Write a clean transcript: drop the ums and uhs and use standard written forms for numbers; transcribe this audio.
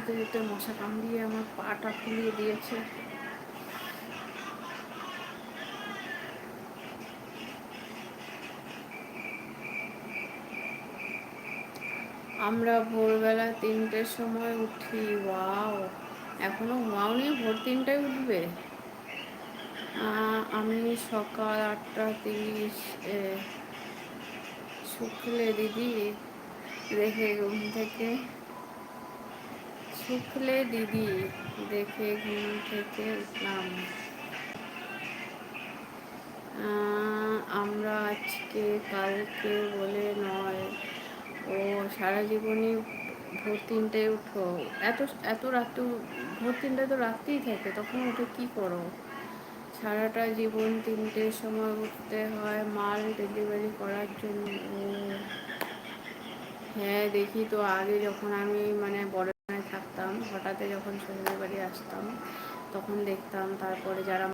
যেতে যেতে মশা কামড়িয়ে আমার পাটা ফুলিয়ে দিয়েছে। আমরা ভোরবেলা 3টের সময় উঠি। ওয়াও, এখনো ঘুমাওনি? ভোর 3টায় উঠবে? আমি সকাল 8:30 শুক্লে দিদি দেখে ঘুম থেকে উঠলাম। আমরা আজকে কালকে বলে নয়। ও সারা জীবনই ভোর 3টায় উঠো? এত এত রাত, ভোর 3টায় তো রাত্রেই থাকে, তখন উঠে কি করো? সারাটা জীবন 3টের সময় উঠতে হয় মাল ডেলিভারি করার জন্য। হ্যাঁ দেখি তো, আগে যখন আমি মানে বড় থাকতাম, হঠাৎ যখন শ্বশুরের বাড়ি আসতাম তখন দেখতাম। তারপরে যারা